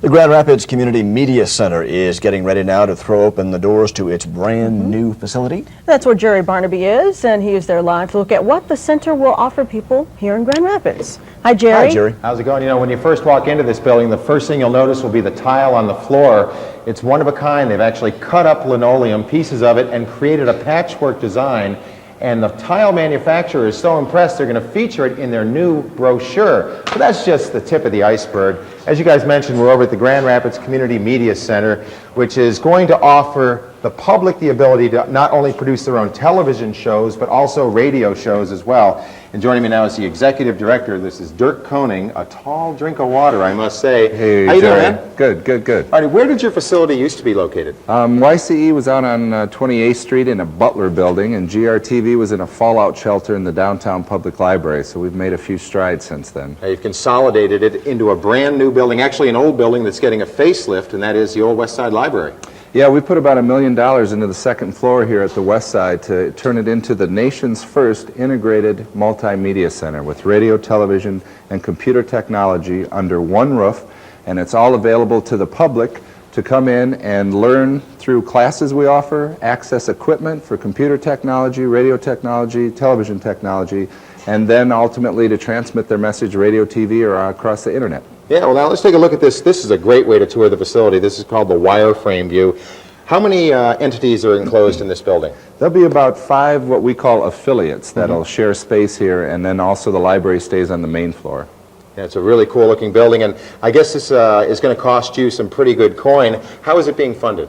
The Grand Rapids Community Media Center is getting ready now to throw open the doors to its brand new facility. That's where Gary Barnaby is, and he is there live to look at what the center will offer people here in Grand Rapids. Hi, Jerry. Hi, Jerry. How's it going? You know, when you first walk into this building, the first thing you'll notice will be the tile on the floor. It's one of a kind. They've actually cut up linoleum, pieces of it, and created a patchwork design. And the tile manufacturer is so impressed they're going to feature it in their new brochure. But that's just the tip of the iceberg. As you guys mentioned, we're over at the Grand Rapids Community Media Center, which is going to offer the public the ability to not only produce their own television shows, but also radio shows as well. And joining me now is the executive director. This is Dirk Koning, a tall drink of water, I must say. Hey, how you doing, Jerry? man? Good, good, good. All right, where did your facility used to be located? WYCE was out on 28th Street in a Butler building, and GRTV was in a fallout shelter in the downtown public library, so we've made a few strides since then. You've consolidated it into a brand new building, actually an old building that's getting a facelift, and that is the old West Side Library. Yeah, we put about $1 million into the second floor here at the West Side to turn it into the nation's first integrated multimedia center with radio, television, and computer technology under one roof, and it's all available to the public to come in and learn through classes we offer, access equipment for computer technology, radio technology, television technology, and then ultimately to transmit their message radio, TV, or across the internet. Yeah, well, now let's take a look at this. This is a great way to tour the facility. This is called the wireframe view. How many entities are enclosed in this building? There'll be about 5 what we call affiliates that'll share space here, and then also the library stays on the main floor. Yeah, it's a really cool looking building, and I guess this is going to cost you some pretty good coin. How is it being funded?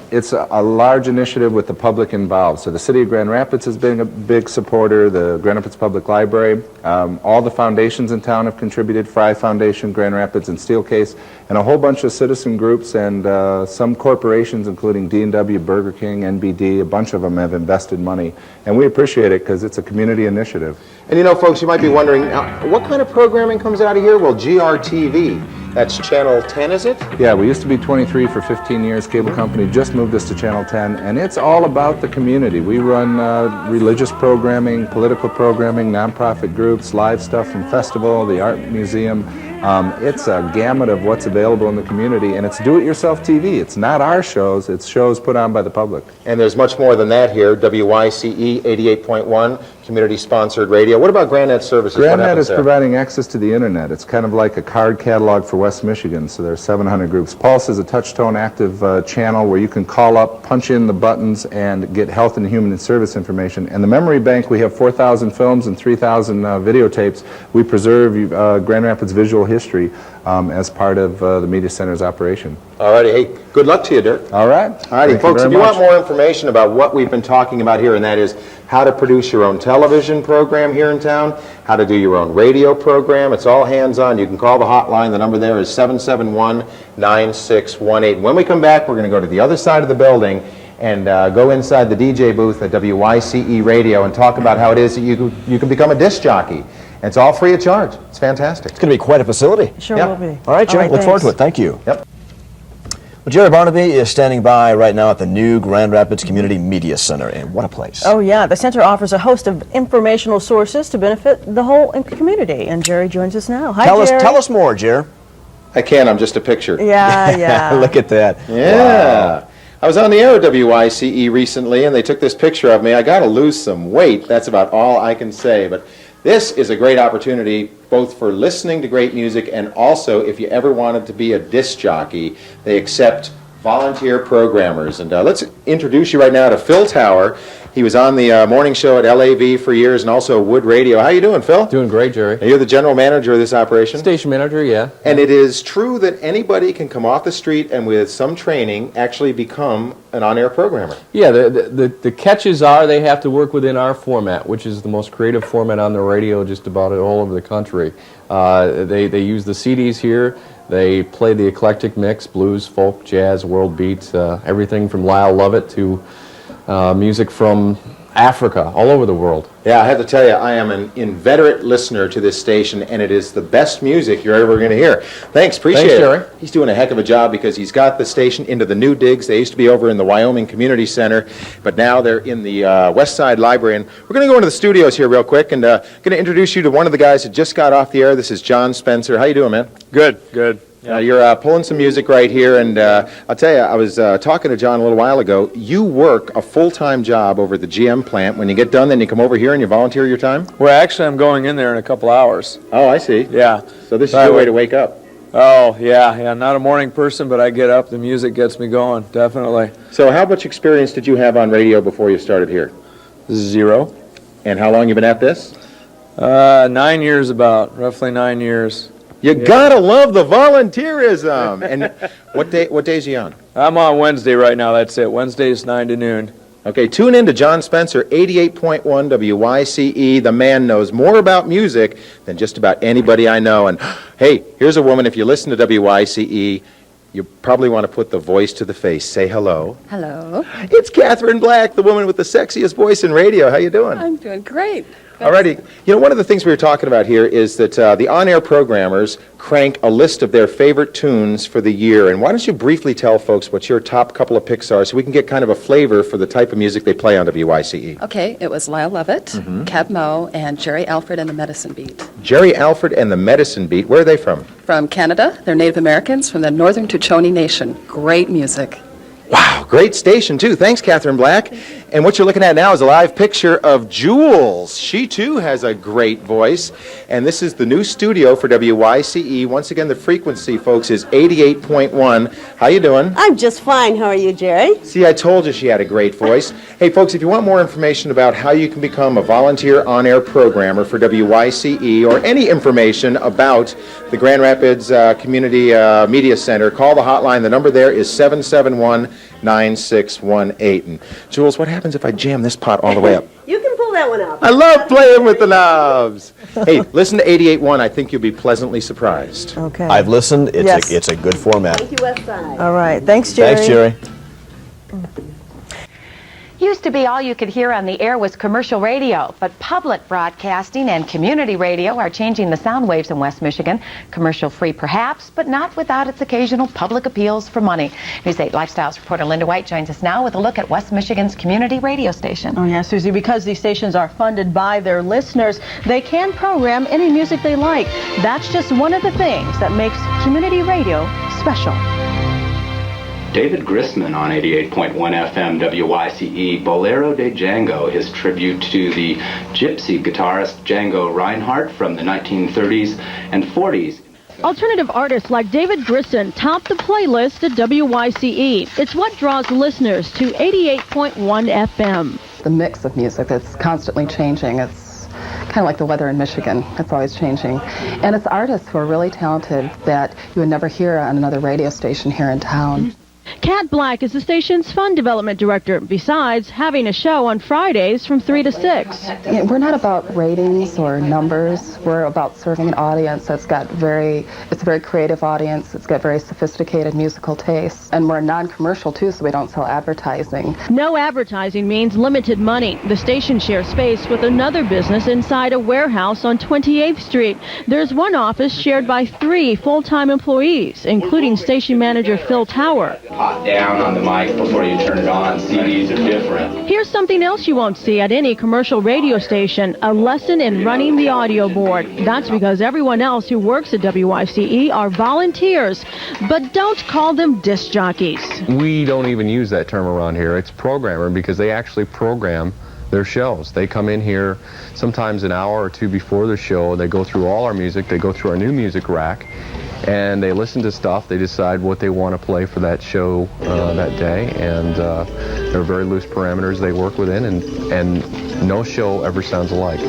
It's a large initiative with the public involved. So the City of Grand Rapids has been a big supporter, the Grand Rapids Public Library. All the foundations in town have contributed, Fry Foundation, Grand Rapids, and Steelcase, and a whole bunch of citizen groups and some corporations, including D&W, Burger King, NBD, a bunch of them have invested money. And we appreciate it because it's a community initiative. And you know, folks, you might be wondering, what kind of programming comes out of here? Well, GRTV, that's Channel 10, is it? Yeah, we used to be 23 for 15 years. Cable company just moved us to Channel 10, and it's all about the community. We run religious programming, political programming, nonprofit groups, live stuff from festival, the art museum. It's a gamut of what's available in the community, and it's do-it-yourself TV. It's not our shows, it's shows put on by the public. And there's much more than that here. WYCE 88.1, community-sponsored radio. What about GrandNet services? GrandNet is providing access to the internet. It's kind of like a card catalog for West Michigan, so there are 700 groups. Pulse is a touch-tone active channel where you can call up, punch in the buttons, and get health and human service information. And the memory bank, we have 4,000 films and 3,000 videotapes. We preserve Grand Rapids visual history as part of the Media Center's operation. All righty. Hey, good luck to you, Dirk. All right. All righty, folks, if you want more information about what we've been talking about here, and that is how to produce your own television program here in town, how to do your own radio program, it's all hands-on. You can call the hotline. The number there is 771-9618. When we come back, we're going to go to the other side of the building and go inside the DJ booth at WYCE Radio and talk about how it is that you can become a disc jockey. And it's all free of charge. It's fantastic. It's going to be quite a facility. Sure will be. All right, Jerry, look forward to it. Thank you. Yep. Well, Gary Barnaby is standing by right now at the new Grand Rapids Community Media Center, and what a place. Oh, yeah. The center offers a host of informational sources to benefit the whole community, and Jerry joins us now. Hi, Jerry. Tell us more, Jerry. I can't. I'm just a picture. Yeah, yeah. Look at that. Yeah. Wow. I was on the air at WYCE recently, and they took this picture of me. I got to lose some weight. That's about all I can say. But this is a great opportunity both for listening to great music and also if you ever wanted to be a disc jockey, they accept volunteer programmers. And let's introduce you right now to Phil Tower. He was on the morning show at LAV for years and also Wood Radio. How you doing, Phil? Doing great, Jerry. You're the general manager of this operation? Station manager, yeah. And it is true that anybody can come off the street and with some training actually become an on-air programmer. Yeah, the catches are they have to work within our format, which is the most creative format on the radio just about all over the country. They use the CDs here. They play the eclectic mix, blues, folk, jazz, world beats, everything from Lyle Lovett to music from Africa, all over the world. Yeah, I have to tell you, I am an inveterate listener to this station, and it is the best music you're ever going to hear. Thanks, appreciate it. Jerry. He's doing a heck of a job because he's got the station into the new digs. They used to be over in the Wyoming Community Center, but now they're in the West Side Library. And we're going to go into the studios here real quick, and going to introduce you to one of the guys that just got off the air. This is John Spencer. How you doing, man? Good, good. You're pulling some music right here, and I'll tell you, I was talking to John a little while ago. You work a full-time job over at the GM plant. When you get done, then you come over here and you volunteer your time? Well, actually, I'm going in there in a couple hours. Oh, I see. Yeah. So this is your way to wake up. Oh, yeah. Not a morning person, but I get up, the music gets me going, definitely. So how much experience did you have on radio before you started here? 0. And how long you been at this? 9 years about, roughly 9 years. You gotta love the volunteerism. And what days are you on? I'm on Wednesday right now, that's it. Wednesdays 9 to noon. Okay, tune in to John Spencer, 88.1 WYCE. The man knows more about music than just about anybody I know. And hey, here's a woman, if you listen to WYCE, you probably want to put the voice to the face. Say hello. Hello. It's Catherine Black, the woman with the sexiest voice in radio. How you doing? I'm doing great. Alrighty. You know, one of the things we were talking about here is that the on-air programmers crank a list of their favorite tunes for the year. And why don't you briefly tell folks what your top couple of picks are so we can get kind of a flavor for the type of music they play on WYCE. Okay, it was Lyle Lovett, Cab Mo, and Jerry Alfred and the Medicine Beat. Jerry Alfred and the Medicine Beat. Where are they from? From Canada. They're Native Americans from the Northern Tuchoni Nation. Great music. Wow, great station, too. Thanks, Catherine Black. And what you're looking at now is a live picture of Jules. She, too, has a great voice. And this is the new studio for WYCE. Once again, the frequency, folks, is 88.1. How you doing? I'm just fine. How are you, Jerry? See, I told you she had a great voice. Hey, folks, if you want more information about how you can become a volunteer on-air programmer for WYCE or any information about the Grand Rapids Community Media Center, call the hotline. The number there is 771-9618. And Jules, what happens if I jam this pot all the way up? You can pull that one out. I love playing with the knobs. Hey, listen to 88.1. I think you'll be pleasantly surprised. Okay. I've listened. It's, Yes. it's a good format. Thank you, Westside. All right. Thanks, Jerry. Thanks, Jerry. Used to be all you could hear on the air was commercial radio, but public broadcasting and community radio are changing the sound waves in West Michigan. Commercial-free perhaps, but not without its occasional public appeals for money. News 8 Lifestyles reporter Linda White joins us now with a look at West Michigan's community radio station. Oh, yeah, Susie, because these stations are funded by their listeners, they can program any music they like. That's just one of the things that makes community radio special. David Grissman on 88.1 FM WYCE, Bolero de Django, his tribute to the gypsy guitarist Django Reinhardt from the 1930s and 40s. Alternative artists like David Grissom top the playlist at WYCE. It's what draws listeners to 88.1 FM. The mix of music that's constantly changing. It's kind of like the weather in Michigan. It's always changing. And it's artists who are really talented that you would never hear on another radio station here in town. Kat Black is the station's fund development director, besides having a show on Fridays from 3 to 6. We're not about ratings or numbers. We're about serving an audience that's got it's a very creative audience. It's got very sophisticated musical tastes. And we're non-commercial, too, so we don't sell advertising. No advertising means limited money. The station shares space with another business inside a warehouse on 28th Street. There's one office shared by 3 full-time employees, including station manager Phil Tower. Hot down on the mic before you turn it on. CDs are different. Here's something else you won't see at any commercial radio station, a lesson in running the audio board. That's because everyone else who works at WYCE are volunteers, but don't call them disc jockeys. We don't even use that term around here. It's programmer because they actually program their shows. They come in here sometimes an hour or two before the show. They go through all our music. They go through our new music rack. And they listen to stuff, they decide what they want to play for that show that day, and there are very loose parameters they work within, and no show ever sounds alike.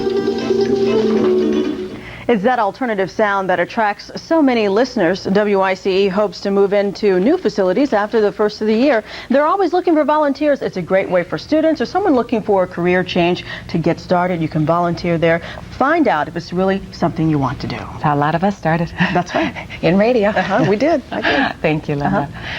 It's that alternative sound that attracts so many listeners. WYCE hopes to move into new facilities after the first of the year. They're always looking for volunteers. It's a great way for students or someone looking for a career change to get started. You can volunteer there. Find out if it's really something you want to do. That's how a lot of us started. That's right. In radio. We did. I did. Thank you, Linda.